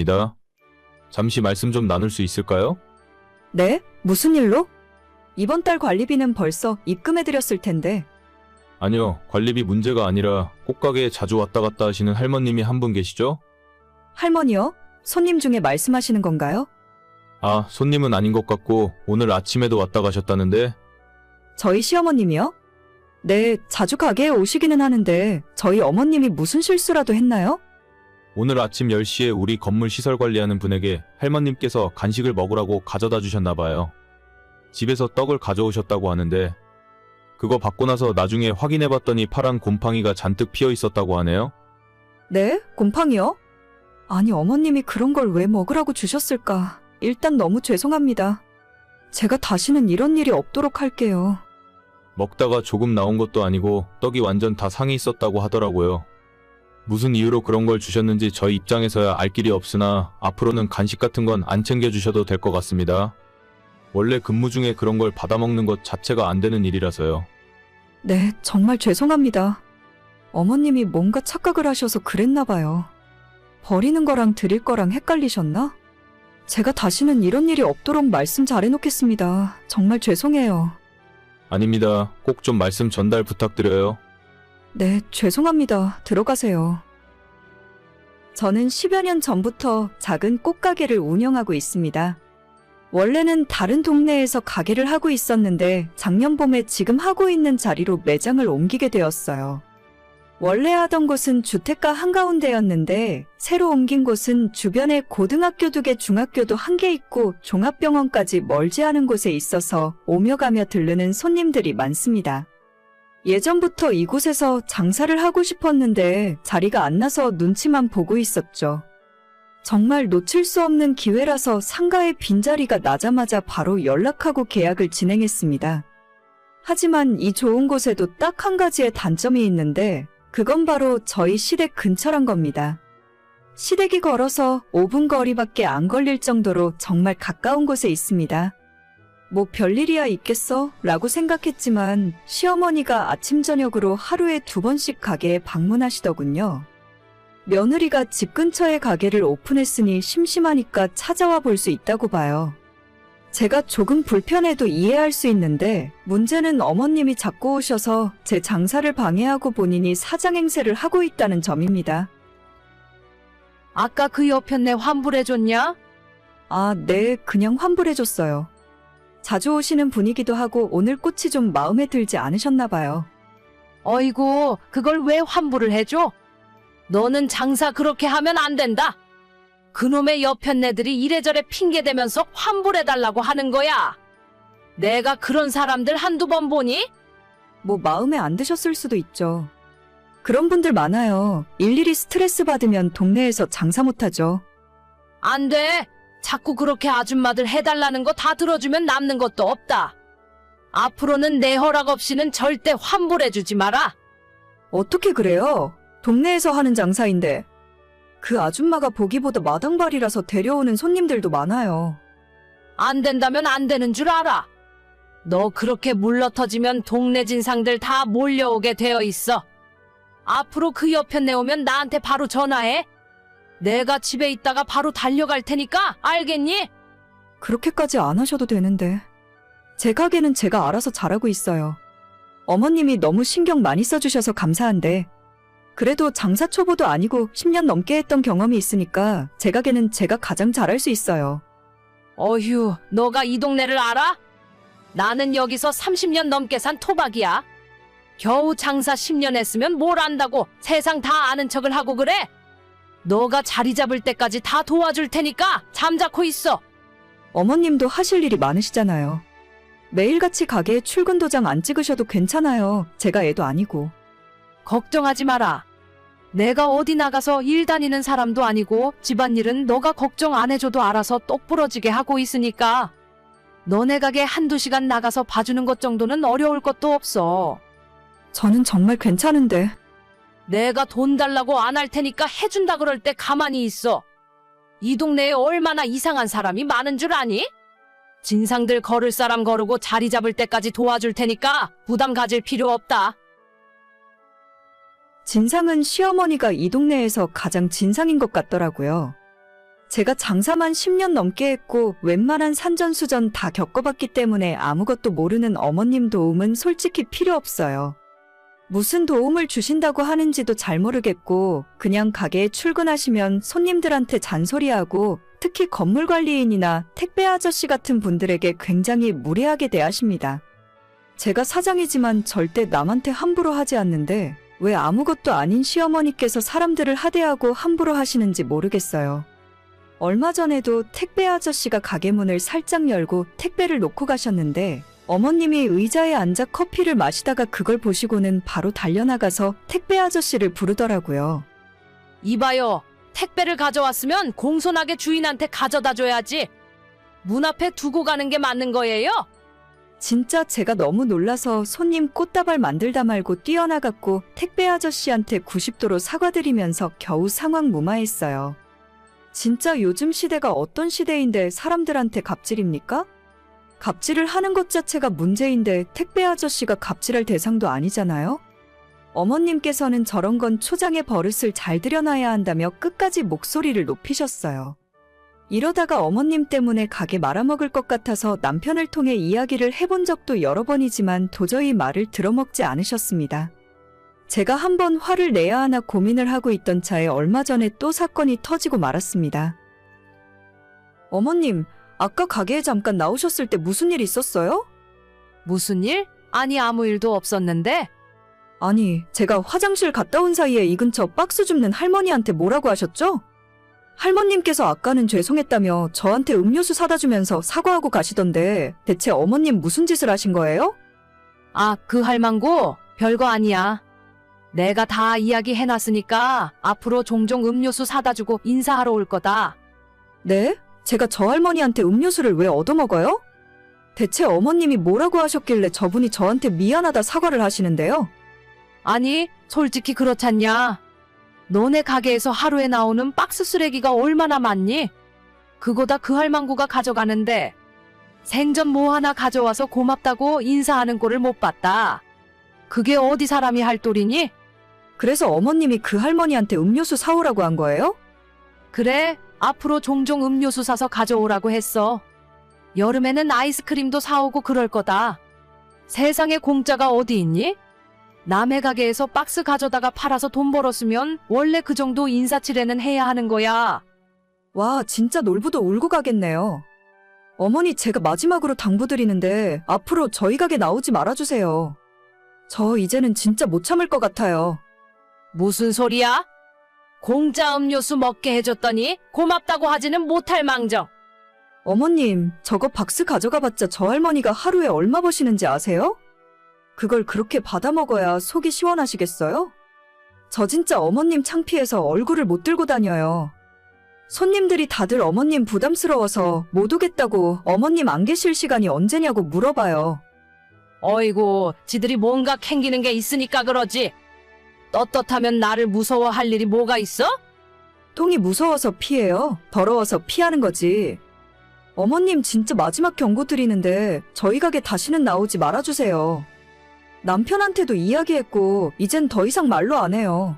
왔습니다. 잠시 말씀 좀 나눌 수 있을까요? 네? 무슨 일로? 이번 달 관리비는 벌써 입금해드렸을 텐데. 아니요, 관리비 문제가 아니라 꽃가게에 자주 왔다 갔다 하시는 할머님이 한 분 계시죠? 할머니요? 손님 중에 말씀하시는 건가요? 아, 손님은 아닌 것 같고 오늘 아침에도 왔다 가셨다는데. 저희 시어머님이요? 네, 자주 가게에 오시기는 하는데 저희 어머님이 무슨 실수라도 했나요? 오늘 아침 10시에 우리 건물 시설 관리하는 분에게 할머님께서 간식을 먹으라고 가져다 주셨나 봐요. 집에서 떡을 가져오셨다고 하는데 그거 받고 나서 나중에 확인해 봤더니 파란 곰팡이가 잔뜩 피어 있었다고 하네요. 네? 곰팡이요? 아니, 어머님이 그런 걸 왜 먹으라고 주셨을까? 일단 너무 죄송합니다. 제가 다시는 이런 일이 없도록 할게요. 먹다가 조금 나온 것도 아니고 떡이 완전 다 상해 있었다고 하더라고요. 무슨 이유로 그런 걸 주셨는지 저희 입장에서야 알 길이 없으나 앞으로는 간식 같은 건 안 챙겨주셔도 될 것 같습니다. 원래 근무 중에 그런 걸 받아먹는 것 자체가 안 되는 일이라서요. 네, 정말 죄송합니다. 어머님이 뭔가 착각을 하셔서 그랬나 봐요. 버리는 거랑 드릴 거랑 헷갈리셨나? 제가 다시는 이런 일이 없도록 말씀 잘해놓겠습니다. 정말 죄송해요. 아닙니다. 꼭 좀 말씀 전달 부탁드려요. 네, 죄송합니다. 들어가세요. 저는 10여 년 전부터 작은 꽃가게를 운영하고 있습니다. 원래는 다른 동네에서 가게를 하고 있었는데 작년 봄에 지금 하고 있는 자리로 매장을 옮기게 되었어요. 원래 하던 곳은 주택가 한가운데였는데 새로 옮긴 곳은 주변에 고등학교 2개, 중학교도 1개 있고 종합병원까지 멀지 않은 곳에 있어서 오며 가며 들르는 손님들이 많습니다. 예전부터 이곳에서 장사를 하고 싶었는데 자리가 안 나서 눈치만 보고 있었죠. 정말 놓칠 수 없는 기회라서 상가의 빈자리가 나자마자 바로 연락하고 계약을 진행했습니다. 하지만 이 좋은 곳에도 딱 한 가지의 단점이 있는데 그건 바로 저희 시댁 근처란 겁니다. 시댁이 걸어서 5분 거리밖에 안 걸릴 정도로 정말 가까운 곳에 있습니다. 뭐 별일이야 있겠어? 라고 생각했지만 시어머니가 아침 저녁으로 하루에 2번씩 가게에 방문하시더군요. 며느리가 집 근처에 가게를 오픈했으니 심심하니까 찾아와 볼 수 있다고 봐요. 제가 조금 불편해도 이해할 수 있는데 문제는 어머님이 자꾸 오셔서 제 장사를 방해하고 본인이 사장 행세를 하고 있다는 점입니다. 아까 그 여편네 환불해줬냐? 아, 네, 그냥 환불해줬어요. 자주 오시는 분이기도 하고 오늘 꽃이 좀 마음에 들지 않으셨나 봐요. 어이구, 그걸 왜 환불을 해줘? 너는 장사 그렇게 하면 안 된다. 그놈의 여편네들이 이래저래 핑계대면서 환불해달라고 하는 거야. 내가 그런 사람들 한두 번 보니? 뭐 마음에 안 드셨을 수도 있죠. 그런 분들 많아요. 일일이 스트레스 받으면 동네에서 장사 못하죠. 안 돼. 자꾸 그렇게 아줌마들 해달라는 거 다 들어주면 남는 것도 없다. 앞으로는 내 허락 없이는 절대 환불해주지 마라. 어떻게 그래요? 동네에서 하는 장사인데. 그 아줌마가 보기보다 마당발이라서 데려오는 손님들도 많아요. 안 된다면 안 되는 줄 알아. 너 그렇게 물러터지면 동네 진상들 다 몰려오게 되어 있어. 앞으로 그 여편네 오면 나한테 바로 전화해. 내가 집에 있다가 바로 달려갈 테니까 알겠니? 그렇게까지 안 하셔도 되는데. 제 가게는 제가 알아서 잘하고 있어요. 어머님이 너무 신경 많이 써주셔서 감사한데 그래도 장사 초보도 아니고 10년 넘게 했던 경험이 있으니까 제 가게는 제가 가장 잘할 수 있어요. 어휴, 너가 이 동네를 알아? 나는 여기서 30년 넘게 산 토박이야. 겨우 장사 10년 했으면 뭘 안다고 세상 다 아는 척을 하고 그래? 너가 자리 잡을 때까지 다 도와줄 테니까 잠자코 있어. 어머님도 하실 일이 많으시잖아요. 매일같이 가게에 출근 도장 안 찍으셔도 괜찮아요. 제가 애도 아니고. 걱정하지 마라. 내가 어디 나가서 일 다니는 사람도 아니고 집안일은 너가 걱정 안 해줘도 알아서 똑부러지게 하고 있으니까 너네 가게 한두 시간 나가서 봐주는 것 정도는 어려울 것도 없어. 저는 정말 괜찮은데. 내가 돈 달라고 안 할 테니까 해준다 그럴 때 가만히 있어. 이 동네에 얼마나 이상한 사람이 많은 줄 아니? 진상들 걸을 사람 거르고 자리 잡을 때까지 도와줄 테니까 부담 가질 필요 없다. 진상은 시어머니가 이 동네에서 가장 진상인 것 같더라고요. 제가 장사만 10년 넘게 했고 웬만한 산전수전 다 겪어봤기 때문에 아무것도 모르는 어머님 도움은 솔직히 필요 없어요. 무슨 도움을 주신다고 하는지도 잘 모르겠고 그냥 가게에 출근하시면 손님들한테 잔소리하고 특히 건물관리인이나 택배 아저씨 같은 분들에게 굉장히 무례하게 대하십니다. 제가 사장이지만 절대 남한테 함부로 하지 않는데 왜 아무것도 아닌 시어머니께서 사람들을 하대하고 함부로 하시는지 모르겠어요. 얼마 전에도 택배 아저씨가 가게 문을 살짝 열고 택배를 놓고 가셨는데 어머님이 의자에 앉아 커피를 마시다가 그걸 보시고는 바로 달려나가서 택배 아저씨를 부르더라고요. 이봐요. 택배를 가져왔으면 공손하게 주인한테 가져다 줘야지. 문 앞에 두고 가는 게 맞는 거예요? 진짜 제가 너무 놀라서 손님 꽃다발 만들다 말고 뛰어나갔고 택배 아저씨한테 90도로 사과드리면서 겨우 상황 무마했어요. 진짜 요즘 시대가 어떤 시대인데 사람들한테 갑질입니까? 갑질을 하는 것 자체가 문제인데 택배 아저씨가 갑질할 대상도 아니잖아요? 어머님께서는 저런 건 초장의 버릇을 잘 들여놔야 한다며 끝까지 목소리를 높이셨어요. 이러다가 어머님 때문에 가게 말아먹을 것 같아서 남편을 통해 이야기를 해본 적도 여러 번이지만 도저히 말을 들어먹지 않으셨습니다. 제가 한번 화를 내야 하나 고민을 하고 있던 차에 얼마 전에 또 사건이 터지고 말았습니다. 어머님, 아까 가게에 잠깐 나오셨을 때 무슨 일 있었어요? 무슨 일? 아니 아무 일도 없었는데. 아니, 제가 화장실 갔다 온 사이에 이 근처 박스 줍는 할머니한테 뭐라고 하셨죠? 할머님께서 아까는 죄송했다며 저한테 음료수 사다 주면서 사과하고 가시던데 대체 어머님 무슨 짓을 하신 거예요? 아, 그 할망구? 별거 아니야. 내가 다 이야기해놨으니까 앞으로 종종 음료수 사다 주고 인사하러 올 거다. 네? 제가 저 할머니한테 음료수를 왜 얻어먹어요? 대체 어머님이 뭐라고 하셨길래 저분이 저한테 미안하다 사과를 하시는데요? 아니, 솔직히 그렇잖냐. 너네 가게에서 하루에 나오는 박스 쓰레기가 얼마나 많니? 그거 다 그 할망구가 가져가는데 생전 뭐 하나 가져와서 고맙다고 인사하는 꼴을 못 봤다. 그게 어디 사람이 할 도리니? 그래서 어머님이 그 할머니한테 음료수 사오라고 한 거예요? 그래, 앞으로 종종 음료수 사서 가져오라고 했어. 여름에는 아이스크림도 사오고 그럴 거다. 세상에 공짜가 어디 있니? 남의 가게에서 박스 가져다가 팔아서 돈 벌었으면 원래 그 정도 인사치레는 해야 하는 거야. 와, 진짜 놀부도 울고 가겠네요. 어머니, 제가 마지막으로 당부드리는데 앞으로 저희 가게 나오지 말아주세요. 저 이제는 진짜 못 참을 것 같아요. 무슨 소리야? 공짜 음료수 먹게 해줬더니 고맙다고 하지는 못할 망정. 어머님, 저거 박스 가져가봤자 저 할머니가 하루에 얼마 버시는지 아세요? 그걸 그렇게 받아먹어야 속이 시원하시겠어요? 저 진짜 어머님 창피해서 얼굴을 못 들고 다녀요. 손님들이 다들 어머님 부담스러워서 못 오겠다고 어머님 안 계실 시간이 언제냐고 물어봐요. 어이구, 지들이 뭔가 캥기는 게 있으니까 그러지. 떳떳하면 나를 무서워할 일이 뭐가 있어? 똥이 무서워서 피해요. 더러워서 피하는 거지. 어머님 진짜 마지막 경고 드리는데 저희 가게 다시는 나오지 말아주세요. 남편한테도 이야기했고 이젠 더 이상 말로 안 해요.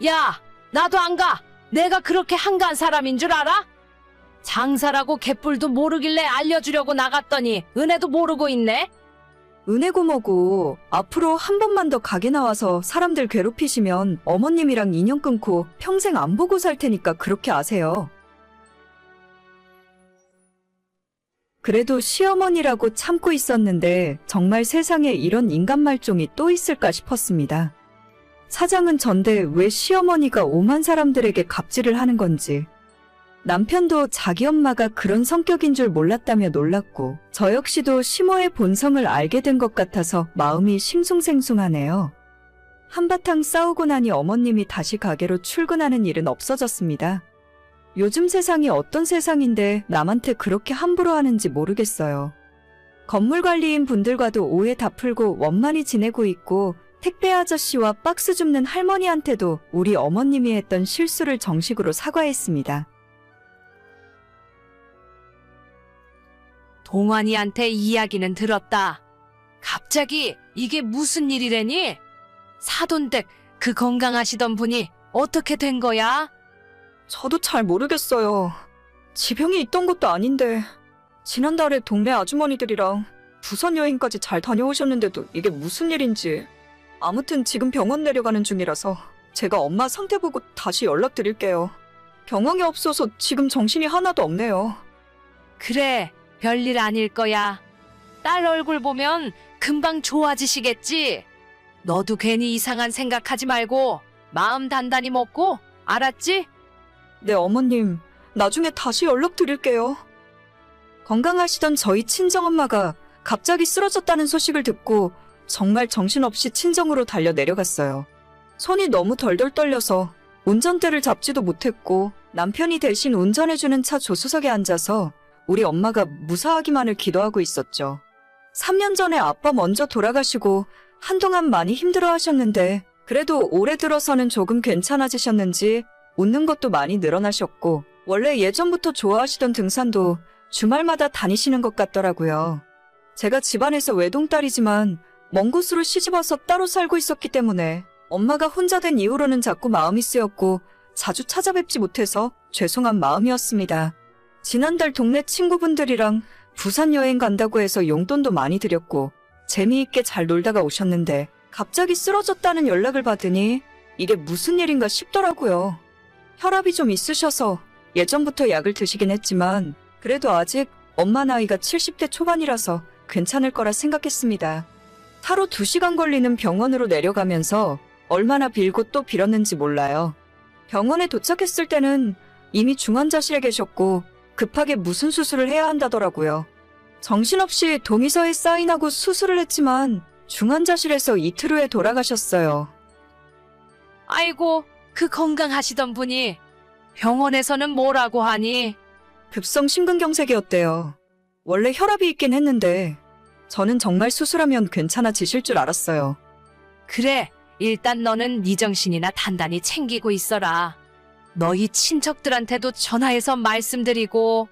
야, 나도 안 가. 내가 그렇게 한가한 사람인 줄 알아? 장사라고 개뿔도 모르길래 알려주려고 나갔더니 은혜도 모르고 있네. 은혜 고모고 앞으로 한 번만 더 가게 나와서 사람들 괴롭히시면 어머님이랑 인연 끊고 평생 안 보고 살 테니까 그렇게 아세요. 그래도 시어머니라고 참고 있었는데 정말 세상에 이런 인간 말종이 또 있을까 싶었습니다. 사장은 전데 왜 시어머니가 오만 사람들에게 갑질을 하는 건지. 남편도 자기 엄마가 그런 성격인 줄 몰랐다며 놀랐고 저 역시도 시모의 본성을 알게 된 것 같아서 마음이 싱숭생숭하네요. 한바탕 싸우고 나니 어머님이 다시 가게로 출근하는 일은 없어졌습니다. 요즘 세상이 어떤 세상인데 남한테 그렇게 함부로 하는지 모르겠어요. 건물관리인 분들과도 오해 다 풀고 원만히 지내고 있고 택배 아저씨와 박스 줍는 할머니한테도 우리 어머님이 했던 실수를 정식으로 사과했습니다. 동환이한테 이야기는 들었다. 갑자기 이게 무슨 일이래니? 사돈댁 그 건강하시던 분이 어떻게 된 거야? 저도 잘 모르겠어요. 지병이 있던 것도 아닌데 지난달에 동네 아주머니들이랑 부산 여행까지 잘 다녀오셨는데도 이게 무슨 일인지. 아무튼 지금 병원 내려가는 중이라서 제가 엄마 상태 보고 다시 연락드릴게요. 경황이 없어서 지금 정신이 하나도 없네요. 그래, 별일 아닐 거야. 딸 얼굴 보면 금방 좋아지시겠지? 너도 괜히 이상한 생각하지 말고 마음 단단히 먹고, 알았지? 네, 어머님. 나중에 다시 연락드릴게요. 건강하시던 저희 친정엄마가 갑자기 쓰러졌다는 소식을 듣고 정말 정신없이 친정으로 달려 내려갔어요. 손이 너무 덜덜 떨려서 운전대를 잡지도 못했고 남편이 대신 운전해주는 차 조수석에 앉아서 우리 엄마가 무사하기만을 기도하고 있었죠. 3년 전에 아빠 먼저 돌아가시고 한동안 많이 힘들어 하셨는데 그래도 올해 들어서는 조금 괜찮아지셨는지 웃는 것도 많이 늘어나셨고 원래 예전부터 좋아하시던 등산도 주말마다 다니시는 것 같더라고요. 제가 집안에서 외동딸이지만 먼 곳으로 시집와서 따로 살고 있었기 때문에 엄마가 혼자 된 이후로는 자꾸 마음이 쓰였고 자주 찾아뵙지 못해서 죄송한 마음이었습니다. 지난달 동네 친구분들이랑 부산 여행 간다고 해서 용돈도 많이 드렸고 재미있게 잘 놀다가 오셨는데 갑자기 쓰러졌다는 연락을 받으니 이게 무슨 일인가 싶더라고요. 혈압이 좀 있으셔서 예전부터 약을 드시긴 했지만 그래도 아직 엄마 나이가 70대 초반이라서 괜찮을 거라 생각했습니다. 차로 2시간 걸리는 병원으로 내려가면서 얼마나 빌고 또 빌었는지 몰라요. 병원에 도착했을 때는 이미 중환자실에 계셨고 급하게 무슨 수술을 해야 한다더라고요. 정신없이 동의서에 사인하고 수술을 했지만 중환자실에서 이틀 후에 돌아가셨어요. 아이고, 그 건강하시던 분이 병원에서는 뭐라고 하니? 급성 심근경색이었대요. 원래 혈압이 있긴 했는데 저는 정말 수술하면 괜찮아지실 줄 알았어요. 그래, 일단 너는 네 정신이나 단단히 챙기고 있어라. 너희 친척들한테도 전화해서 말씀드리고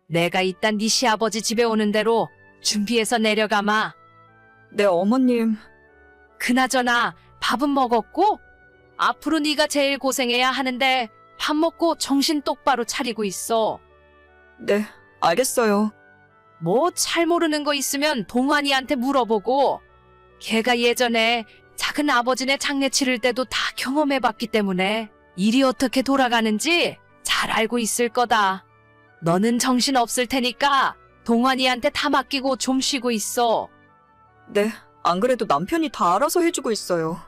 내가 이딴 네 시아버지 집에 오는 대로 준비해서 내려가마. 네, 어머님. 그나저나 밥은 먹었고? 앞으로 네가 제일 고생해야 하는데 밥 먹고 정신 똑바로 차리고 있어. 네, 알겠어요. 뭐 잘 모르는 거 있으면 동환이한테 물어보고. 걔가 예전에 작은 아버지네 장례 치를 때도 다 경험해봤기 때문에 일이 어떻게 돌아가는지 잘 알고 있을 거다. 너는 정신 없을 테니까 동환이한테 다 맡기고 좀 쉬고 있어. 네, 안 그래도 남편이 다 알아서 해주고 있어요.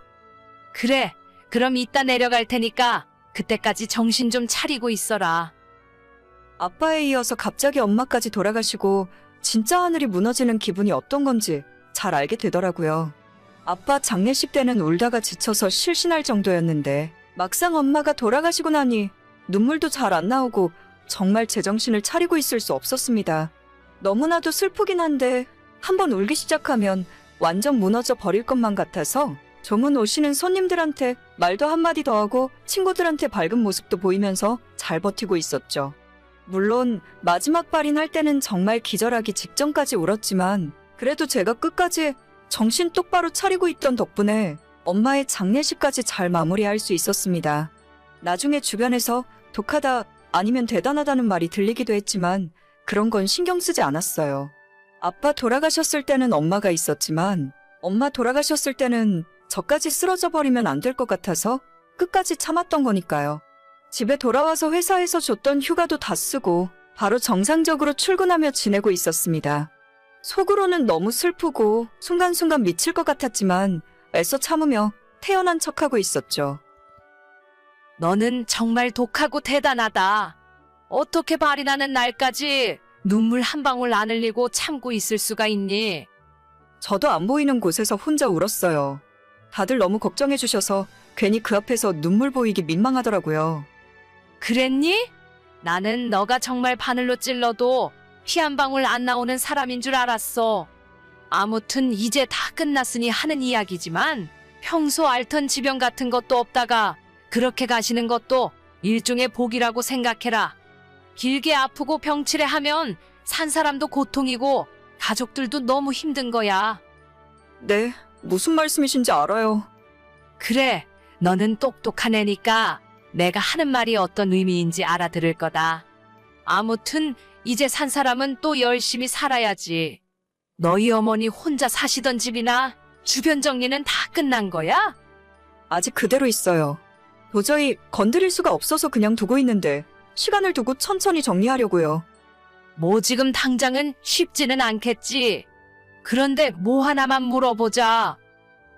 그래, 그럼 이따 내려갈 테니까 그때까지 정신 좀 차리고 있어라. 아빠에 이어서 갑자기 엄마까지 돌아가시고 진짜 하늘이 무너지는 기분이 어떤 건지 잘 알게 되더라고요. 아빠 장례식 때는 울다가 지쳐서 실신할 정도였는데 막상 엄마가 돌아가시고 나니 눈물도 잘 안 나오고 정말 제정신을 차리고 있을 수 없었습니다. 너무나도 슬프긴 한데 한번 울기 시작하면 완전 무너져 버릴 것만 같아서 조문 오시는 손님들한테 말도 한마디 더 하고 친구들한테 밝은 모습도 보이면서 잘 버티고 있었죠. 물론 마지막 발인할 때는 정말 기절하기 직전까지 울었지만 그래도 제가 끝까지 정신 똑바로 차리고 있던 덕분에 엄마의 장례식까지 잘 마무리할 수 있었습니다. 나중에 주변에서 독하다 아니면 대단하다는 말이 들리기도 했지만 그런 건 신경 쓰지 않았어요. 아빠 돌아가셨을 때는 엄마가 있었지만 엄마 돌아가셨을 때는 저까지 쓰러져 버리면 안 될 것 같아서 끝까지 참았던 거니까요. 집에 돌아와서 회사에서 줬던 휴가도 다 쓰고 바로 정상적으로 출근하며 지내고 있었습니다. 속으로는 너무 슬프고 순간순간 미칠 것 같았지만 애써 참으며 태연한 척하고 있었죠. 너는 정말 독하고 대단하다. 어떻게 발인하는 날까지 눈물 한 방울 안 흘리고 참고 있을 수가 있니? 저도 안 보이는 곳에서 혼자 울었어요. 다들 너무 걱정해 주셔서 괜히 그 앞에서 눈물 보이기 민망하더라고요. 그랬니? 나는 너가 정말 바늘로 찔러도 피 한 방울 안 나오는 사람인 줄 알았어. 아무튼 이제 다 끝났으니 하는 이야기지만 평소 앓던 지병 같은 것도 없다가 그렇게 가시는 것도 일종의 복이라고 생각해라. 길게 아프고 병치레 하면 산 사람도 고통이고 가족들도 너무 힘든 거야. 네, 무슨 말씀이신지 알아요. 그래, 너는 똑똑한 애니까 내가 하는 말이 어떤 의미인지 알아들을 거다. 아무튼 이제 산 사람은 또 열심히 살아야지. 너희 어머니 혼자 사시던 집이나 주변 정리는 다 끝난 거야? 아직 그대로 있어요. 도저히 건드릴 수가 없어서 그냥 두고 있는데 시간을 두고 천천히 정리하려고요. 뭐 지금 당장은 쉽지는 않겠지. 그런데 뭐 하나만 물어보자.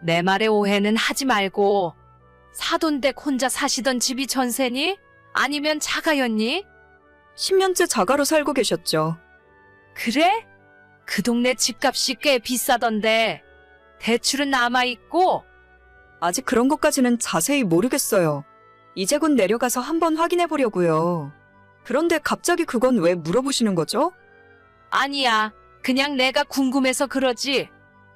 내 말에 오해는 하지 말고 사돈댁 혼자 사시던 집이 전세니? 아니면 자가였니? 10년째 자가로 살고 계셨죠. 그래? 그 동네 집값이 꽤 비싸던데 대출은 남아있고. 아직 그런 것까지는 자세히 모르겠어요. 이제 곧 내려가서 한번 확인해 보려고요. 그런데 갑자기 그건 왜 물어보시는 거죠? 아니야, 그냥 내가 궁금해서 그러지.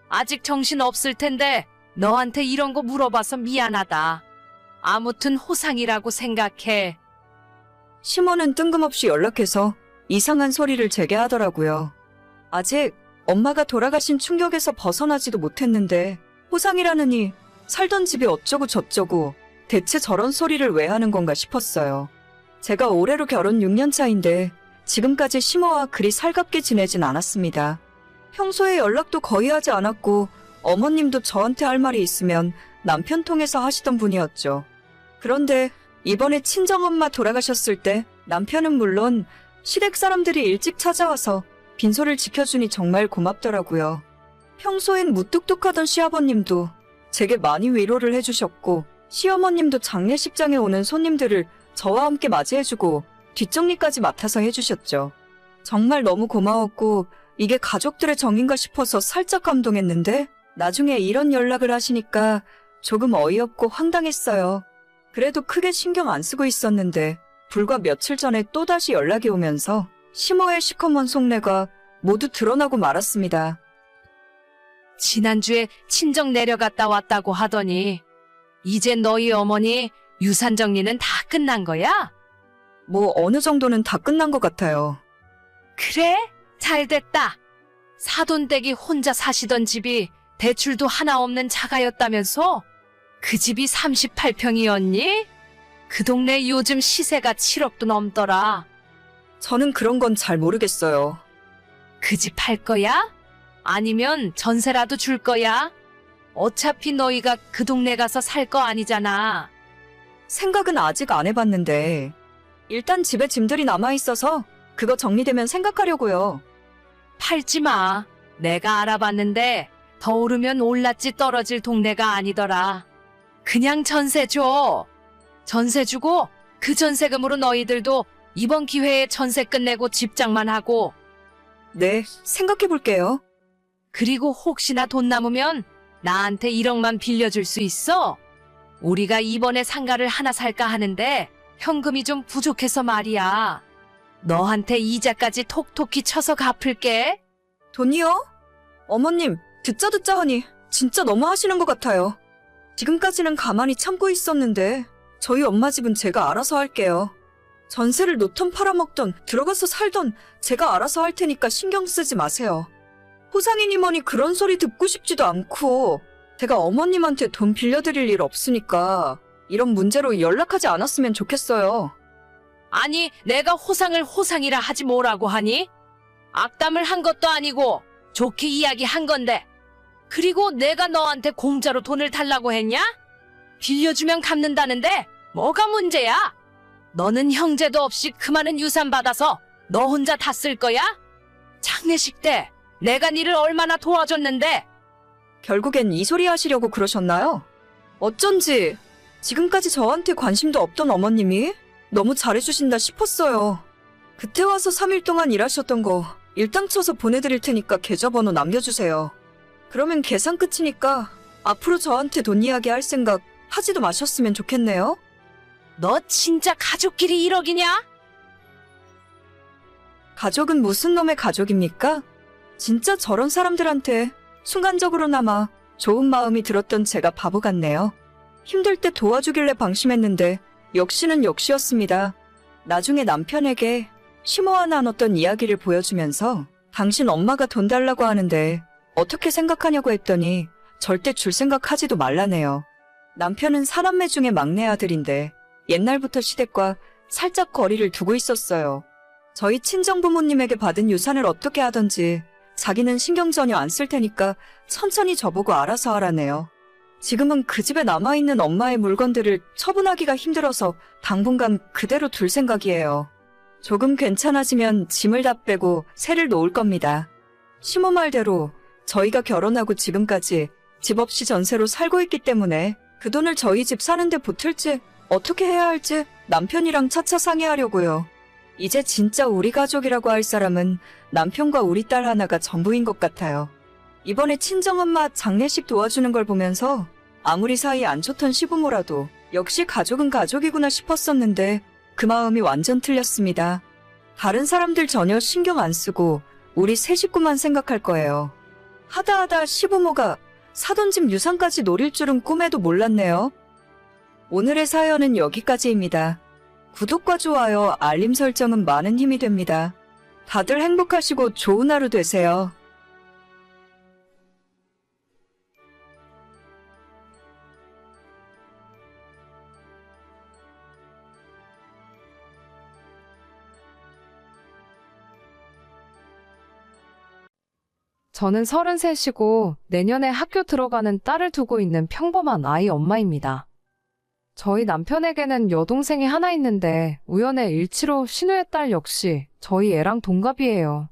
아직 정신 없을 텐데 너한테 이런 거 물어봐서 미안하다. 아무튼 호상이라고 생각해. 시모는 뜬금없이 연락해서 이상한 소리를 제게 하더라고요. 아직 엄마가 돌아가신 충격에서 벗어나지도 못했는데 호상이라느니 살던 집이 어쩌고 저쩌고 대체 저런 소리를 왜 하는 건가 싶었어요. 제가 올해로 결혼 6년 차인데 지금까지 시모와 그리 살갑게 지내진 않았습니다. 평소에 연락도 거의 하지 않았고 어머님도 저한테 할 말이 있으면 남편 통해서 하시던 분이었죠. 그런데 이번에 친정엄마 돌아가셨을 때 남편은 물론 시댁 사람들이 일찍 찾아와서 빈소를 지켜주니 정말 고맙더라고요. 평소엔 무뚝뚝하던 시아버님도 제게 많이 위로를 해주셨고 시어머님도 장례식장에 오는 손님들을 저와 함께 맞이해주고 뒷정리까지 맡아서 해주셨죠. 정말 너무 고마웠고 이게 가족들의 정인가 싶어서 살짝 감동했는데 나중에 이런 연락을 하시니까 조금 어이없고 황당했어요. 그래도 크게 신경 안 쓰고 있었는데 불과 며칠 전에 또다시 연락이 오면서 시모의 시커먼 속내가 모두 드러나고 말았습니다. 지난주에 친정 내려갔다 왔다고 하더니 이제 너희 어머니 유산 정리는 다 끝난 거야? 뭐 어느 정도는 다 끝난 것 같아요. 그래? 잘 됐다. 사돈댁이 혼자 사시던 집이 대출도 하나 없는 자가였다면서? 그 집이 38평이었니? 그 동네 요즘 시세가 7억도 넘더라. 저는 그런 건 잘 모르겠어요. 그 집 팔 거야? 아니면 전세라도 줄 거야? 어차피 너희가 그 동네 가서 살 거 아니잖아. 생각은 아직 안 해봤는데 일단 집에 짐들이 남아있어서 그거 정리되면 생각하려고요. 팔지 마. 내가 알아봤는데 더 오르면 올랐지 떨어질 동네가 아니더라. 그냥 전세 줘. 전세 주고 그 전세금으로 너희들도 이번 기회에 전세 끝내고 집장만 하고, 네, 생각해볼게요. 그리고 혹시나 돈 남으면 나한테 1억만 빌려줄 수 있어? 우리가 이번에 상가를 하나 살까 하는데 현금이 좀 부족해서 말이야. 너한테 이자까지 톡톡히 쳐서 갚을게. 돈이요? 어머님, 듣자 하니 진짜 너무 하시는 것 같아요. 지금까지는 가만히 참고 있었는데 저희 엄마 집은 제가 알아서 할게요. 전세를 놓던 팔아먹던 들어가서 살던 제가 알아서 할 테니까 신경 쓰지 마세요. 호상이니머니 그런 소리 듣고 싶지도 않고 제가 어머님한테 돈 빌려드릴 일 없으니까 이런 문제로 연락하지 않았으면 좋겠어요. 아니, 내가 호상을 호상이라 하지 뭐라고 하니? 악담을 한 것도 아니고 좋게 이야기한 건데. 그리고 내가 너한테 공짜로 돈을 달라고 했냐? 빌려주면 갚는다는데 뭐가 문제야? 너는 형제도 없이 그 많은 유산 받아서 너 혼자 다 쓸 거야? 장례식 때 내가 니를 얼마나 도와줬는데. 결국엔 이 소리 하시려고 그러셨나요? 어쩐지 지금까지 저한테 관심도 없던 어머님이 너무 잘해주신다 싶었어요. 그때 와서 3일 동안 일하셨던 거 일당 쳐서 보내드릴 테니까 계좌번호 남겨주세요. 그러면 계산 끝이니까 앞으로 저한테 돈 이야기 할 생각 하지도 마셨으면 좋겠네요. 너 진짜 가족끼리 1억이냐? 가족은 무슨 놈의 가족입니까? 진짜 저런 사람들한테 순간적으로나마 좋은 마음이 들었던 제가 바보 같네요. 힘들 때 도와주길래 방심했는데 역시는 역시였습니다. 나중에 남편에게 시모와 나눴던 이야기를 보여주면서 당신 엄마가 돈 달라고 하는데 어떻게 생각하냐고 했더니 절대 줄 생각하지도 말라네요. 남편은 사남매 중에 막내 아들인데 옛날부터 시댁과 살짝 거리를 두고 있었어요. 저희 친정부모님에게 받은 유산을 어떻게 하던지 자기는 신경 전혀 안 쓸 테니까 천천히 저보고 알아서 하라네요. 지금은 그 집에 남아있는 엄마의 물건들을 처분하기가 힘들어서 당분간 그대로 둘 생각이에요. 조금 괜찮아지면 짐을 다 빼고 새를 놓을 겁니다. 시모 말대로 저희가 결혼하고 지금까지 집 없이 전세로 살고 있기 때문에 그 돈을 저희 집 사는데 보탤지 어떻게 해야 할지 남편이랑 차차 상의하려고요. 이제 진짜 우리 가족이라고 할 사람은 남편과 우리 딸 하나가 전부인 것 같아요. 이번에 친정엄마 장례식 도와주는 걸 보면서 아무리 사이 안 좋던 시부모라도 역시 가족은 가족이구나 싶었었는데 그 마음이 완전 틀렸습니다. 다른 사람들 전혀 신경 안 쓰고 우리 세 식구만 생각할 거예요. 하다 시부모가 사돈 집 유산까지 노릴 줄은 꿈에도 몰랐네요. 오늘의 사연은 여기까지입니다. 구독과 좋아요, 알림 설정은 많은 힘이 됩니다. 다들 행복하시고 좋은 하루 되세요. 저는 33이고 내년에 학교 들어가는 딸을 두고 있는 평범한 아이 엄마입니다. 저희 남편에게는 여동생이 하나 있는데 우연의 일치로 신우의 딸 역시 저희 애랑 동갑이에요.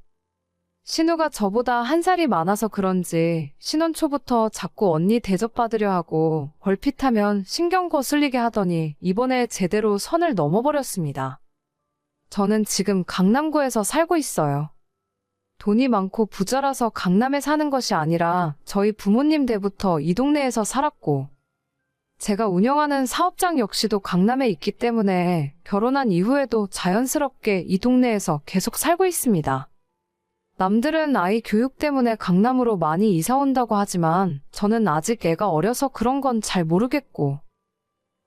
신우가 저보다 한 살이 많아서 그런지 신혼 초부터 자꾸 언니 대접받으려 하고 벌핏하면 신경 거슬리게 하더니 이번에 제대로 선을 넘어버렸습니다. 저는 지금 강남구에서 살고 있어요. 돈이 많고 부자라서 강남에 사는 것이 아니라 저희 부모님 때부터 이 동네에서 살았고 제가 운영하는 사업장 역시도 강남에 있기 때문에 결혼한 이후에도 자연스럽게 이 동네에서 계속 살고 있습니다. 남들은 아이 교육 때문에 강남으로 많이 이사 온다고 하지만 저는 아직 애가 어려서 그런 건 잘 모르겠고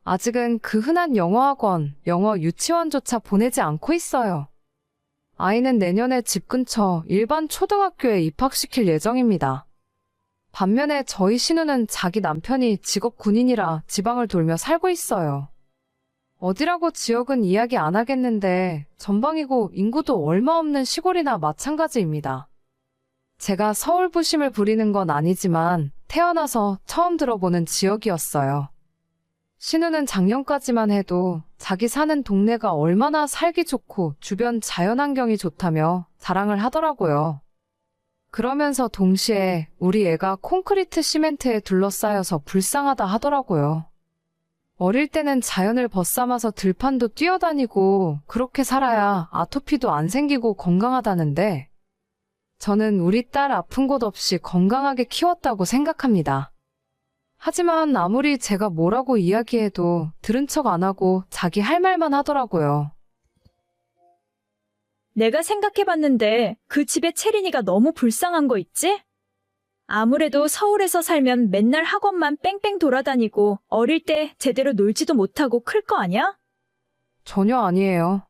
아직은 그 흔한 영어학원, 영어 유치원조차 보내지 않고 있어요. 아이는 내년에 집 근처 일반 초등학교에 입학시킬 예정입니다. 반면에 저희 신우는 자기 남편이 직업 군인이라 지방을 돌며 살고 있어요. 어디라고 지역은 이야기 안 하겠는데 전방이고 인구도 얼마 없는 시골이나 마찬가지입니다. 제가 서울 부심을 부리는 건 아니지만 태어나서 처음 들어보는 지역이었어요. 신우는 작년까지만 해도 자기 사는 동네가 얼마나 살기 좋고 주변 자연환경이 좋다며 자랑을 하더라고요. 그러면서 동시에 우리 애가 콘크리트 시멘트에 둘러싸여서 불쌍하다 하더라고요. 어릴 때는 자연을 벗삼아서 들판도 뛰어다니고 그렇게 살아야 아토피도 안 생기고 건강하다는데 저는 우리 딸 아픈 곳 없이 건강하게 키웠다고 생각합니다. 하지만 아무리 제가 뭐라고 이야기해도 들은 척 안 하고 자기 할 말만 하더라고요. 내가 생각해봤는데 그 집에 채린이가 너무 불쌍한 거 있지? 아무래도 서울에서 살면 맨날 학원만 뺑뺑 돌아다니고 어릴 때 제대로 놀지도 못하고 클 거 아니야? 전혀 아니에요.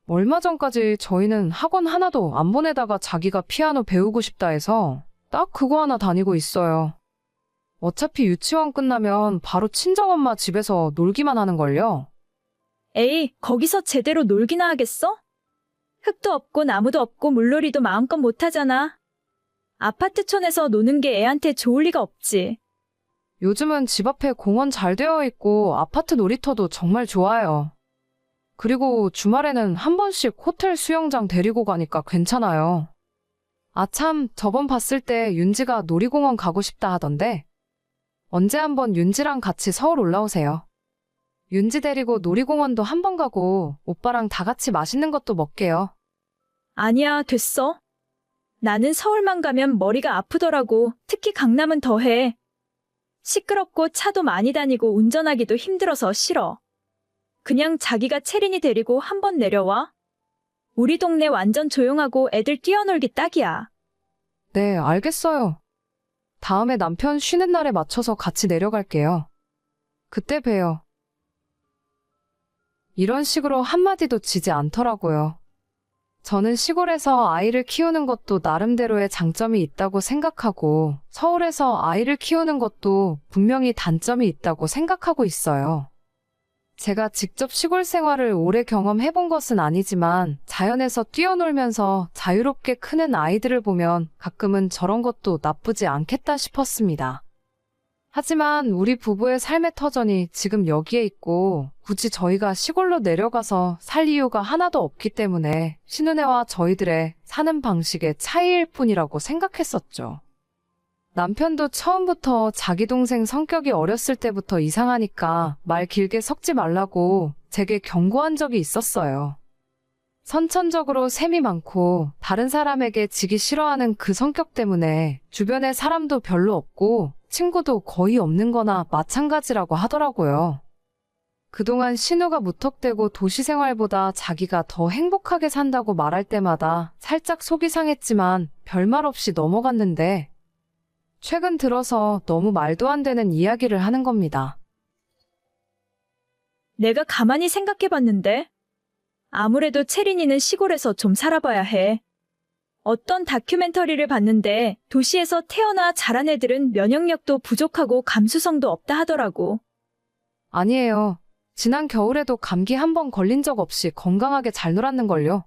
얼마 전까지 저희는 학원 하나도 안 보내다가 자기가 피아노 배우고 싶다 해서 딱 그거 하나 다니고 있어요. 어차피 유치원 끝나면 바로 친정엄마 집에서 놀기만 하는걸요. 에이, 거기서 제대로 놀기나 하겠어? 흙도 없고 나무도 없고 물놀이도 마음껏 못하잖아. 아파트촌에서 노는 게 애한테 좋을 리가 없지. 요즘은 집 앞에 공원 잘 되어 있고 아파트 놀이터도 정말 좋아요. 그리고 주말에는 한 번씩 호텔 수영장 데리고 가니까 괜찮아요. 아 참, 저번 봤을 때 윤지가 놀이공원 가고 싶다 하던데 언제 한번 윤지랑 같이 서울 올라오세요. 윤지 데리고 놀이공원도 한번 가고 오빠랑 다 같이 맛있는 것도 먹게요. 아니야, 됐어. 나는 서울만 가면 머리가 아프더라고. 특히 강남은 더해. 시끄럽고 차도 많이 다니고 운전하기도 힘들어서 싫어. 그냥 자기가 채린이 데리고 한번 내려와. 우리 동네 완전 조용하고 애들 뛰어놀기 딱이야. 네, 알겠어요. 다음에 남편 쉬는 날에 맞춰서 같이 내려갈게요. 그때 봬요. 이런 식으로 한마디도 지지 않더라고요. 저는 시골에서 아이를 키우는 것도 나름대로의 장점이 있다고 생각하고 서울에서 아이를 키우는 것도 분명히 단점이 있다고 생각하고 있어요. 제가 직접 시골 생활을 오래 경험해본 것은 아니지만 자연에서 뛰어놀면서 자유롭게 크는 아이들을 보면 가끔은 저런 것도 나쁘지 않겠다 싶었습니다. 하지만 우리 부부의 삶의 터전이 지금 여기에 있고 굳이 저희가 시골로 내려가서 살 이유가 하나도 없기 때문에 신은혜와 저희들의 사는 방식의 차이일 뿐이라고 생각했었죠. 남편도 처음부터 자기 동생 성격이 어렸을 때부터 이상하니까 말 길게 섞지 말라고 제게 경고한 적이 있었어요. 선천적으로 셈이 많고 다른 사람에게 지기 싫어하는 그 성격 때문에 주변에 사람도 별로 없고 친구도 거의 없는 거나 마찬가지라고 하더라고요. 그동안 신우가 무턱대고 도시 생활보다 자기가 더 행복하게 산다고 말할 때마다 살짝 속이 상했지만 별말 없이 넘어갔는데 최근 들어서 너무 말도 안 되는 이야기를 하는 겁니다. 내가 가만히 생각해봤는데 아무래도 채린이는 시골에서 좀 살아봐야 해. 어떤 다큐멘터리를 봤는데 도시에서 태어나 자란 애들은 면역력도 부족하고 감수성도 없다 하더라고. 아니에요. 지난 겨울에도 감기 한 번 걸린 적 없이 건강하게 잘 놀았는걸요.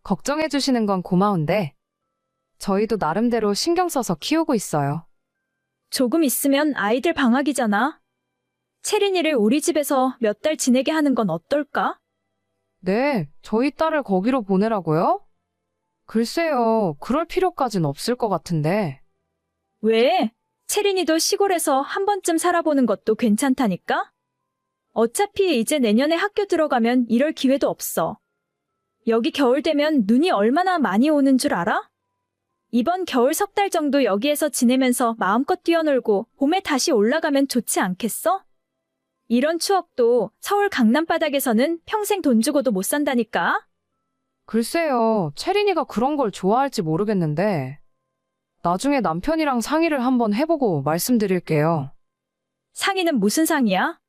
걱정해 주시는 건 고마운데 저희도 나름대로 신경 써서 키우고 있어요. 조금 있으면 아이들 방학이잖아. 채린이를 우리 집에서 몇 달 지내게 하는 건 어떨까? 네, 저희 딸을 거기로 보내라고요? 글쎄요, 그럴 필요까진 없을 것 같은데. 왜? 채린이도 시골에서 한 번쯤 살아보는 것도 괜찮다니까? 어차피 이제 내년에 학교 들어가면 이럴 기회도 없어. 여기 겨울 되면 눈이 얼마나 많이 오는 줄 알아? 이번 겨울 석 달 정도 여기에서 지내면서 마음껏 뛰어놀고 봄에 다시 올라가면 좋지 않겠어? 이런 추억도 서울 강남 바닥에서는 평생 돈 주고도 못 산다니까? 글쎄요, 채린이가 그런 걸 좋아할지 모르겠는데. 나중에 남편이랑 상의를 한번 해보고 말씀드릴게요. 상의는 무슨 상의야?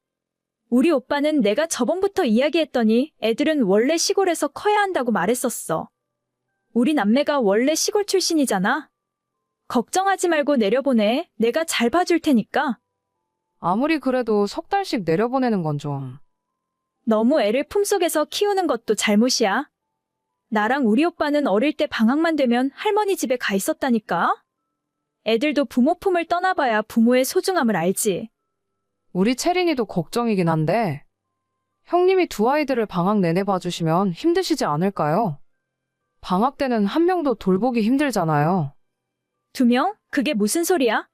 우리 오빠는 내가 저번부터 이야기했더니 애들은 원래 시골에서 커야 한다고 말했었어. 우리 남매가 원래 시골 출신이잖아. 걱정하지 말고 내려보내. 내가 잘 봐줄 테니까. 아무리 그래도 석 달씩 내려보내는 건 좀. 너무 애를 품속에서 키우는 것도 잘못이야. 나랑 우리 오빠는 어릴 때 방학만 되면 할머니 집에 가 있었다니까. 애들도 부모 품을 떠나봐야 부모의 소중함을 알지. 우리 채린이도 걱정이긴 한데, 형님이 두 아이들을 방학 내내 봐주시면 힘드시지 않을까요? 방학 때는 한 명도 돌보기 힘들잖아요. 2명? 그게 무슨 소리야?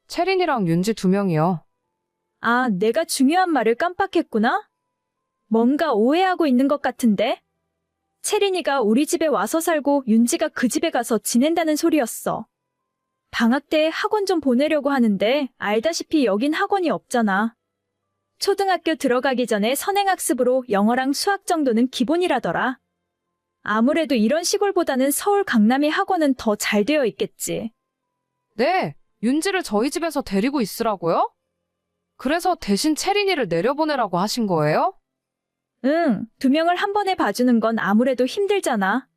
채린이랑 윤지 2명이요. 아, 내가 중요한 말을 깜빡했구나? 뭔가 오해하고 있는 것 같은데? 채린이가 우리 집에 와서 살고 윤지가 그 집에 가서 지낸다는 소리였어. 방학 때 학원 좀 보내려고 하는데 알다시피 여긴 학원이 없잖아. 초등학교 들어가기 전에 선행학습으로 영어랑 수학 정도는 기본이라더라. 아무래도 이런 시골보다는 서울 강남의 학원은 더 잘 되어 있겠지. 네, 윤지를 저희 집에서 데리고 있으라고요? 그래서 대신 채린이를 내려보내라고 하신 거예요? 응, 2명을 한 번에 봐주는 건 아무래도 힘들잖아.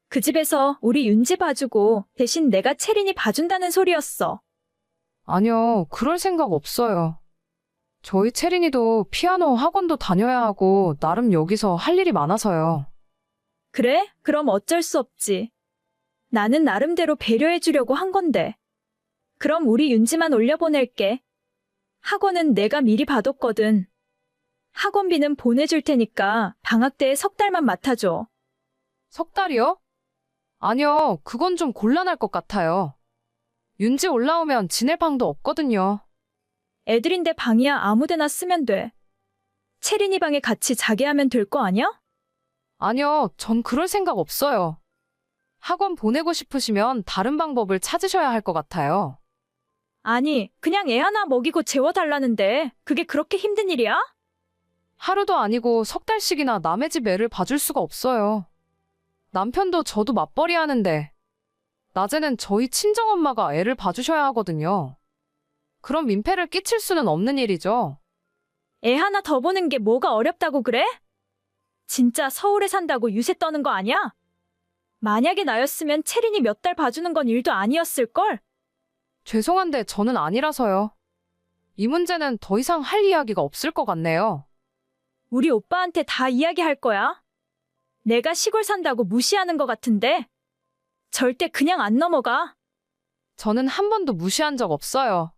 그 집에서 우리 윤지 봐주고 대신 내가 채린이 봐준다는 소리였어. 아니요, 그럴 생각 없어요. 저희 채린이도 피아노 학원도 다녀야 하고 나름 여기서 할 일이 많아서요. 그래? 그럼 어쩔 수 없지. 나는 나름대로 배려해주려고 한 건데. 그럼 우리 윤지만 올려보낼게. 학원은 내가 미리 봐뒀거든. 학원비는 보내줄 테니까 방학 때 석 달만 맡아줘. 석 달이요? 아니요, 그건 좀 곤란할 것 같아요. 윤지 올라오면 지낼 방도 없거든요. 애들인데 방이야 아무데나 쓰면 돼. 채린이 방에 같이 자게 하면 될 거 아니야? 아니요, 전 그럴 생각 없어요. 학원 보내고 싶으시면 다른 방법을 찾으셔야 할 것 같아요. 아니, 그냥 애 하나 먹이고 재워달라는데 그게 그렇게 힘든 일이야? 하루도 아니고 석 달씩이나 남의 집 애를 봐줄 수가 없어요. 남편도 저도 맞벌이 하는데 낮에는 저희 친정엄마가 애를 봐주셔야 하거든요. 그럼 민폐를 끼칠 수는 없는 일이죠. 애 하나 더 보는 게 뭐가 어렵다고 그래? 진짜 서울에 산다고 유세 떠는 거 아니야? 만약에 나였으면 채린이 몇 달 봐주는 건 일도 아니었을걸? 죄송한데 저는 아니라서요. 이 문제는 더 이상 할 이야기가 없을 것 같네요. 우리 오빠한테 다 이야기할 거야. 내가 시골 산다고 무시하는 것 같은데 절대 그냥 안 넘어가. 저는 한 번도 무시한 적 없어요.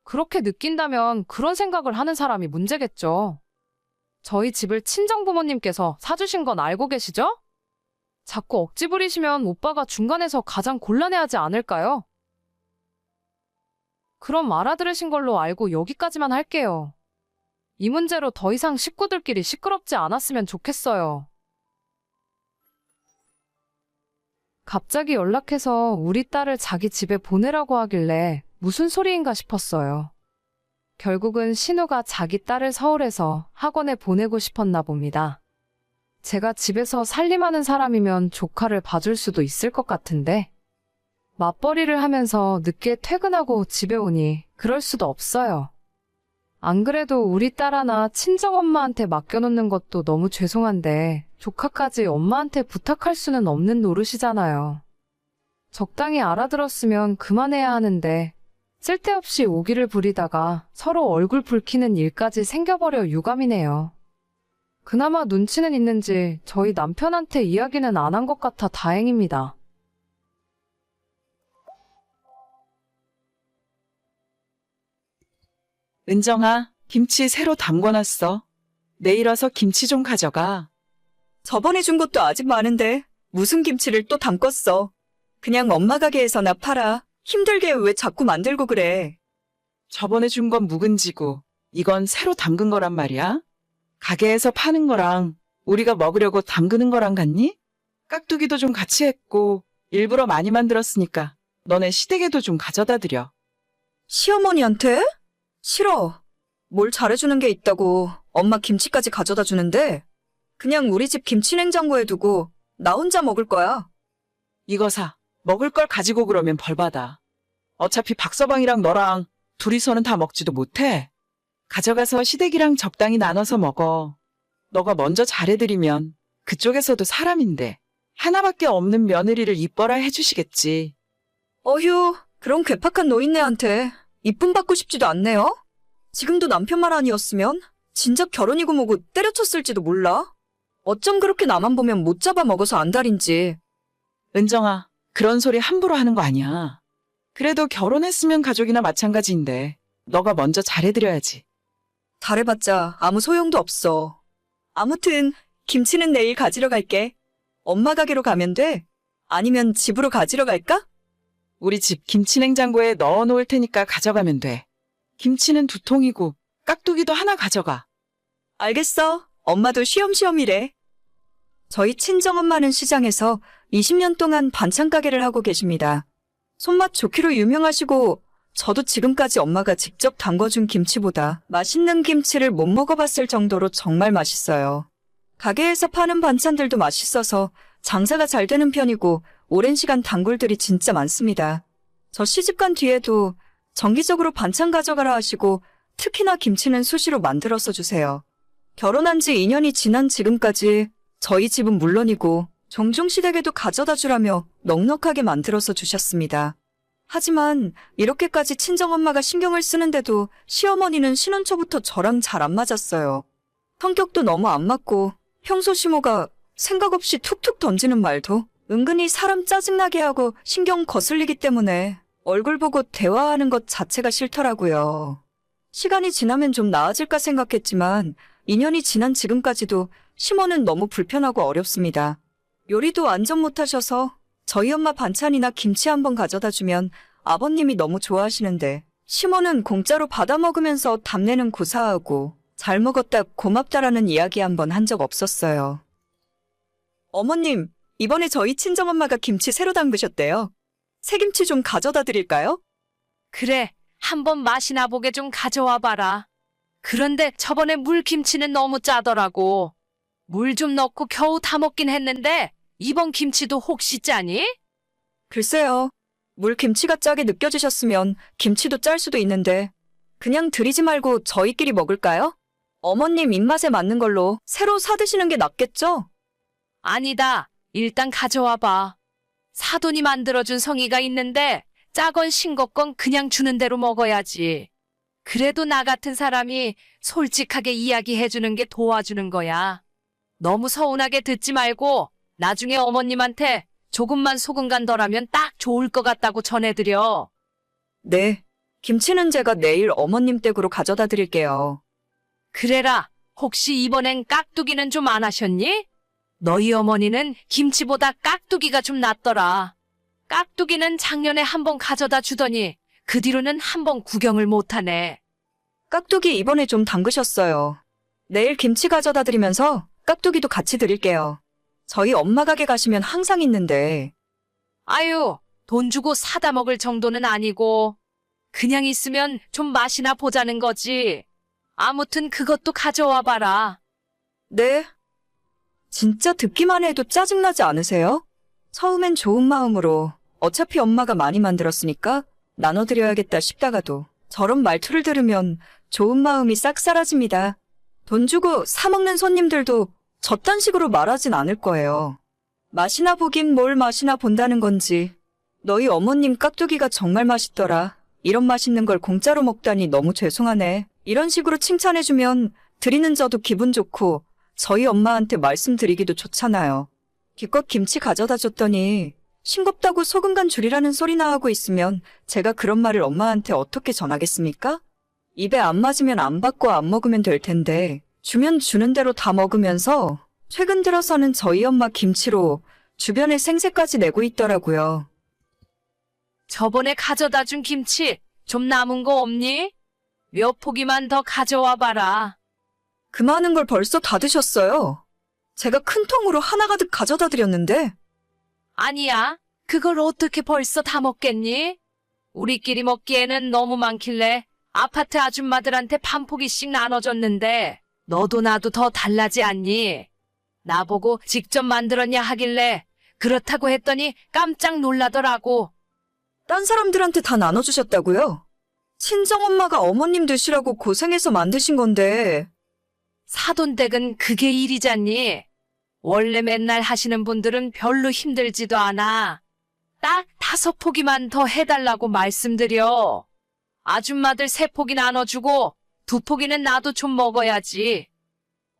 그렇게 느낀다면 그런 생각을 하는 사람이 문제겠죠. 저희 집을 친정부모님께서 사주신 건 알고 계시죠? 자꾸 억지 부리시면 오빠가 중간에서 가장 곤란해하지 않을까요? 그럼 알아들으신 걸로 알고 여기까지만 할게요. 이 문제로 더 이상 식구들끼리 시끄럽지 않았으면 좋겠어요. 갑자기 연락해서 우리 딸을 자기 집에 보내라고 하길래 무슨 소리인가 싶었어요. 결국은 신우가 자기 딸을 서울에서 학원에 보내고 싶었나 봅니다. 제가 집에서 살림하는 사람이면 조카를 봐줄 수도 있을 것 같은데 맞벌이를 하면서 늦게 퇴근하고 집에 오니 그럴 수도 없어요. 안 그래도 우리 딸 하나 친정엄마한테 맡겨놓는 것도 너무 죄송한데 조카까지 엄마한테 부탁할 수는 없는 노릇이잖아요. 적당히 알아들었으면 그만해야 하는데 쓸데없이 오기를 부리다가 서로 얼굴 붉히는 일까지 생겨버려 유감이네요. 그나마 눈치는 있는지 저희 남편한테 이야기는 안 한 것 같아 다행입니다. 은정아, 김치 새로 담궈놨어. 내일 와서 김치 좀 가져가. 저번에 준 것도 아직 많은데 무슨 김치를 또 담궜어. 그냥 엄마 가게에서나 팔아. 힘들게 왜 자꾸 만들고 그래. 저번에 준 건 묵은지고 이건 새로 담근 거란 말이야. 가게에서 파는 거랑 우리가 먹으려고 담그는 거랑 같니? 깍두기도 좀 같이 했고 일부러 많이 만들었으니까 너네 시댁에도 좀 가져다 드려. 시어머니한테? 싫어. 뭘 잘해주는 게 있다고 엄마 김치까지 가져다 주는데 그냥 우리 집 김치 냉장고에 두고 나 혼자 먹을 거야. 이거 사. 먹을 걸 가지고 그러면 벌 받아. 어차피 박서방이랑 너랑 둘이서는 다 먹지도 못해. 가져가서 시댁이랑 적당히 나눠서 먹어. 너가 먼저 잘해드리면 그쪽에서도 사람인데 하나밖에 없는 며느리를 이뻐라 해주시겠지. 어휴, 그런 괴팍한 노인네한테 이쁨 받고 싶지도 않네요. 지금도 남편 말 아니었으면 진작 결혼이고 뭐고 때려쳤을지도 몰라. 어쩜 그렇게 나만 보면 못 잡아먹어서 안달인지. 은정아, 그런 소리 함부로 하는 거 아니야. 그래도 결혼했으면 가족이나 마찬가지인데 너가 먼저 잘해드려야지. 잘해봤자 아무 소용도 없어. 아무튼 김치는 내일 가지러 갈게. 엄마 가게로 가면 돼? 아니면 집으로 가지러 갈까? 우리 집 김치 냉장고에 넣어놓을 테니까 가져가면 돼. 김치는 2통이고 깍두기도 하나 가져가. 알겠어. 엄마도 쉬엄쉬엄이래. 저희 친정엄마는 시장에서 20년 동안 반찬 가게를 하고 계십니다. 손맛 좋기로 유명하시고 저도 지금까지 엄마가 직접 담궈준 김치보다 맛있는 김치를 못 먹어봤을 정도로 정말 맛있어요. 가게에서 파는 반찬들도 맛있어서 장사가 잘 되는 편이고 오랜 시간 단골들이 진짜 많습니다. 저 시집간 뒤에도 정기적으로 반찬 가져가라 하시고 특히나 김치는 수시로 만들어서 주세요. 결혼한 지 2년이 지난 지금까지 저희 집은 물론이고 종종 시댁에도 가져다 주라며 넉넉하게 만들어서 주셨습니다. 하지만 이렇게까지 친정엄마가 신경을 쓰는데도 시어머니는 신혼 초부터 저랑 잘 안 맞았어요. 성격도 너무 안 맞고 평소 시모가 생각 없이 툭툭 던지는 말도 은근히 사람 짜증나게 하고 신경 거슬리기 때문에 얼굴 보고 대화하는 것 자체가 싫더라고요. 시간이 지나면 좀 나아질까 생각했지만 2년이 지난 지금까지도 시모는 너무 불편하고 어렵습니다. 요리도 완전 못하셔서 저희 엄마 반찬이나 김치 한번 가져다 주면 아버님이 너무 좋아하시는데 시모는 공짜로 받아 먹으면서 답내는 고사하고 잘 먹었다 고맙다라는 이야기 한번 한 적 없었어요. 어머님, 이번에 저희 친정엄마가 김치 새로 담그셨대요. 새김치 좀 가져다 드릴까요? 그래, 한번 맛이나 보게 좀 가져와 봐라. 그런데 저번에 물김치는 너무 짜더라고. 물 좀 넣고 겨우 다 먹긴 했는데 이번 김치도 혹시 짜니? 글쎄요. 물김치가 짜게 느껴지셨으면 김치도 짤 수도 있는데 그냥 드리지 말고 저희끼리 먹을까요? 어머님 입맛에 맞는 걸로 새로 사드시는 게 낫겠죠? 아니다. 일단 가져와 봐. 사돈이 만들어준 성의가 있는데 짜건 싱겁건 그냥 주는 대로 먹어야지. 그래도 나 같은 사람이 솔직하게 이야기해주는 게 도와주는 거야. 너무 서운하게 듣지 말고 나중에 어머님한테 조금만 소금 간 덜하면 딱 좋을 것 같다고 전해드려. 네. 김치는 제가 내일 어머님 댁으로 가져다 드릴게요. 그래라. 혹시 이번엔 깍두기는 좀 안 하셨니? 너희 어머니는 김치보다 깍두기가 좀 낫더라. 깍두기는 작년에 한 번 가져다 주더니 그 뒤로는 한 번 구경을 못하네. 깍두기 이번에 좀 담그셨어요. 내일 김치 가져다 드리면서 깍두기도 같이 드릴게요. 저희 엄마 가게 가시면 항상 있는데. 아유, 돈 주고 사다 먹을 정도는 아니고 그냥 있으면 좀 맛이나 보자는 거지. 아무튼 그것도 가져와 봐라. 네. 진짜 듣기만 해도 짜증나지 않으세요? 처음엔 좋은 마음으로 어차피 엄마가 많이 만들었으니까 나눠드려야겠다 싶다가도 저런 말투를 들으면 좋은 마음이 싹 사라집니다. 돈 주고 사 먹는 손님들도 저딴 식으로 말하진 않을 거예요. 맛이나 보긴 뭘 맛이나 본다는 건지. 너희 어머님 깍두기가 정말 맛있더라. 이런 맛있는 걸 공짜로 먹다니 너무 죄송하네. 이런 식으로 칭찬해주면 드리는 저도 기분 좋고 저희 엄마한테 말씀드리기도 좋잖아요. 기껏 김치 가져다 줬더니 싱겁다고 소금 간 줄이라는 소리나 하고 있으면 제가 그런 말을 엄마한테 어떻게 전하겠습니까? 입에 안 맞으면 안 받고 안 먹으면 될 텐데 주면 주는 대로 다 먹으면서 최근 들어서는 저희 엄마 김치로 주변에 생색까지 내고 있더라고요. 저번에 가져다 준 김치 좀 남은 거 없니? 몇 포기만 더 가져와 봐라. 그 많은 걸 벌써 다 드셨어요. 제가 큰 통으로 하나 가득 가져다 드렸는데. 아니야, 그걸 어떻게 벌써 다 먹겠니? 우리끼리 먹기에는 너무 많길래 아파트 아줌마들한테 반 포기씩 나눠줬는데 너도 나도 더 달라지 않니? 나보고 직접 만들었냐 하길래 그렇다고 했더니 깜짝 놀라더라고. 딴 사람들한테 다 나눠주셨다고요? 친정엄마가 어머님 드시라고 고생해서 만드신 건데. 사돈댁은 그게 일이잖니. 원래 맨날 하시는 분들은 별로 힘들지도 않아. 딱 5포기만 더 해달라고 말씀드려. 아줌마들 3포기 나눠주고 2포기는 나도 좀 먹어야지.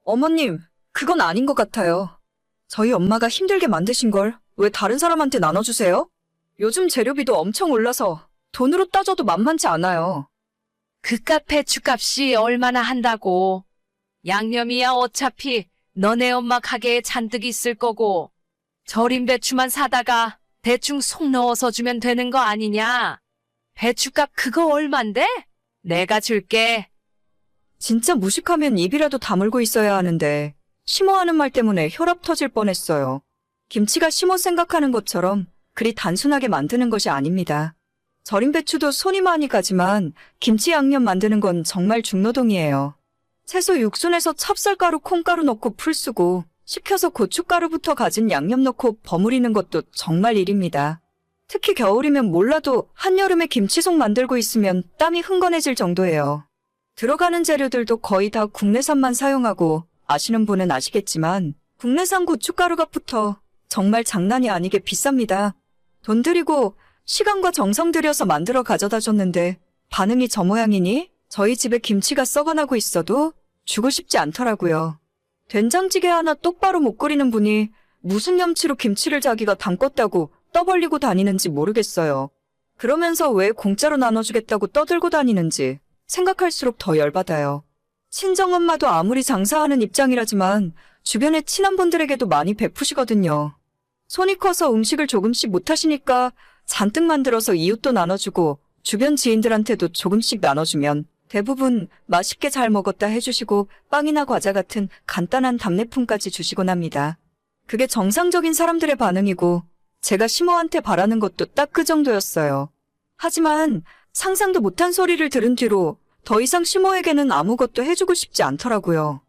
어머님, 그건 아닌 것 같아요. 저희 엄마가 힘들게 만드신 걸 왜 다른 사람한테 나눠주세요? 요즘 재료비도 엄청 올라서 돈으로 따져도 만만치 않아요. 그깟 배추값이 얼마나 한다고. 양념이야 어차피 너네 엄마 가게에 잔뜩 있을 거고 절인 배추만 사다가 대충 속 넣어서 주면 되는 거 아니냐? 배추값 그거 얼만데? 내가 줄게. 진짜 무식하면 입이라도 다물고 있어야 하는데 심오하는 말 때문에 혈압 터질 뻔했어요. 김치가 심오 생각하는 것처럼 그리 단순하게 만드는 것이 아닙니다. 절인 배추도 손이 많이 가지만 김치 양념 만드는 건 정말 중노동이에요. 채소 육순에서 찹쌀가루, 콩가루 넣고 풀 쓰고 식혀서 고춧가루부터 가진 양념 넣고 버무리는 것도 정말 일입니다. 특히 겨울이면 몰라도 한여름에 김치속 만들고 있으면 땀이 흥건해질 정도예요. 들어가는 재료들도 거의 다 국내산만 사용하고 아시는 분은 아시겠지만 국내산 고춧가루 값부터 정말 장난이 아니게 비쌉니다. 돈 들이고 시간과 정성 들여서 만들어 가져다 줬는데 반응이 저 모양이니 저희 집에 김치가 썩어나고 있어도 주고 싶지 않더라고요. 된장찌개 하나 똑바로 못 끓이는 분이 무슨 염치로 김치를 자기가 담궜다고 떠벌리고 다니는지 모르겠어요. 그러면서 왜 공짜로 나눠주겠다고 떠들고 다니는지 생각할수록 더 열받아요. 친정엄마도 아무리 장사하는 입장이라지만 주변에 친한 분들에게도 많이 베푸시거든요. 손이 커서 음식을 조금씩 못하시니까 잔뜩 만들어서 이웃도 나눠주고 주변 지인들한테도 조금씩 나눠주면 대부분 맛있게 잘 먹었다 해주시고 빵이나 과자 같은 간단한 답례품까지 주시곤 합니다. 그게 정상적인 사람들의 반응이고 제가 심호한테 바라는 것도 딱 그 정도였어요. 하지만 상상도 못한 소리를 들은 뒤로 더 이상 심호에게는 아무것도 해주고 싶지 않더라고요.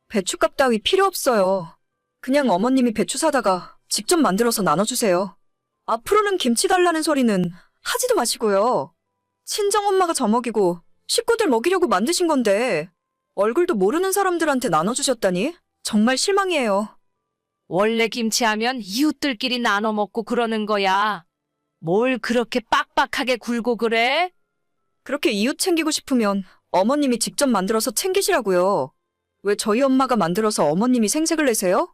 배추값 따위 필요 없어요. 그냥 어머님이 배추 사다가 직접 만들어서 나눠주세요. 앞으로는 김치 달라는 소리는 하지도 마시고요. 친정엄마가 저 먹이고 식구들 먹이려고 만드신 건데 얼굴도 모르는 사람들한테 나눠주셨다니 정말 실망이에요. 원래 김치하면 이웃들끼리 나눠 먹고 그러는 거야. 뭘 그렇게 빡빡하게 굴고 그래? 그렇게 이웃 챙기고 싶으면 어머님이 직접 만들어서 챙기시라고요. 왜 저희 엄마가 만들어서 어머님이 생색을 내세요?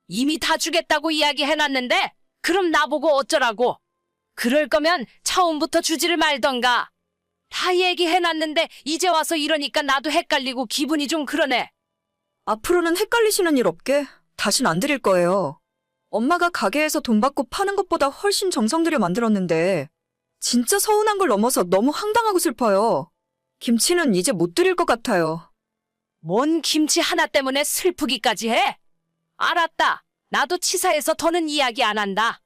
이미 다 주겠다고 이야기해놨는데 그럼 나보고 어쩌라고? 그럴 거면 처음부터 주지를 말던가. 다 얘기해놨는데 이제 와서 이러니까 나도 헷갈리고 기분이 좀 그러네. 앞으로는 헷갈리시는 일 없게 다신 안 드릴 거예요. 엄마가 가게에서 돈 받고 파는 것보다 훨씬 정성 들여 만들었는데 진짜 서운한 걸 넘어서 너무 황당하고 슬퍼요. 김치는 이제 못 드릴 것 같아요. 뭔 김치 하나 때문에 슬프기까지 해? 알았다. 나도 치사해서 더는 이야기 안 한다.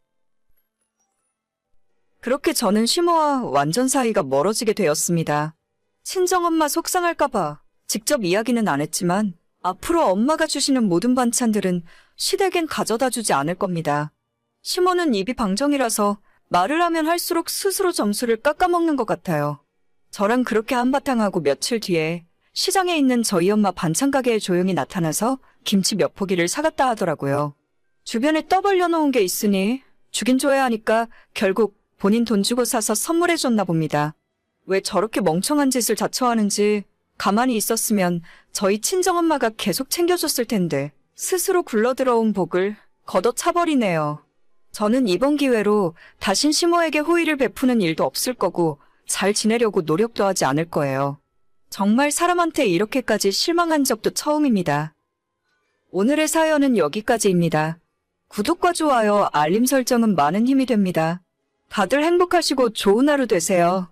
그렇게 저는 시모와 완전 사이가 멀어지게 되었습니다. 친정엄마 속상할까봐 직접 이야기는 안 했지만 앞으로 엄마가 주시는 모든 반찬들은 시댁엔 가져다 주지 않을 겁니다. 시모는 입이 방정이라서 말을 하면 할수록 스스로 점수를 깎아먹는 것 같아요. 저랑 그렇게 한바탕 하고 며칠 뒤에 시장에 있는 저희 엄마 반찬 가게에 조용히 나타나서 김치 몇 포기를 사갔다 하더라고요. 주변에 떠벌려 놓은 게 있으니 주긴 줘야 하니까 결국 본인 돈 주고 사서 선물해 줬나 봅니다. 왜 저렇게 멍청한 짓을 자처하는지 가만히 있었으면 저희 친정엄마가 계속 챙겨줬을 텐데 스스로 굴러들어온 복을 걷어차버리네요. 저는 이번 기회로 다신 시모에게 호의를 베푸는 일도 없을 거고 잘 지내려고 노력도 하지 않을 거예요. 정말 사람한테 이렇게까지 실망한 적도 처음입니다. 오늘의 사연은 여기까지입니다. 구독과 좋아요, 알림 설정은 많은 힘이 됩니다. 다들 행복하시고 좋은 하루 되세요.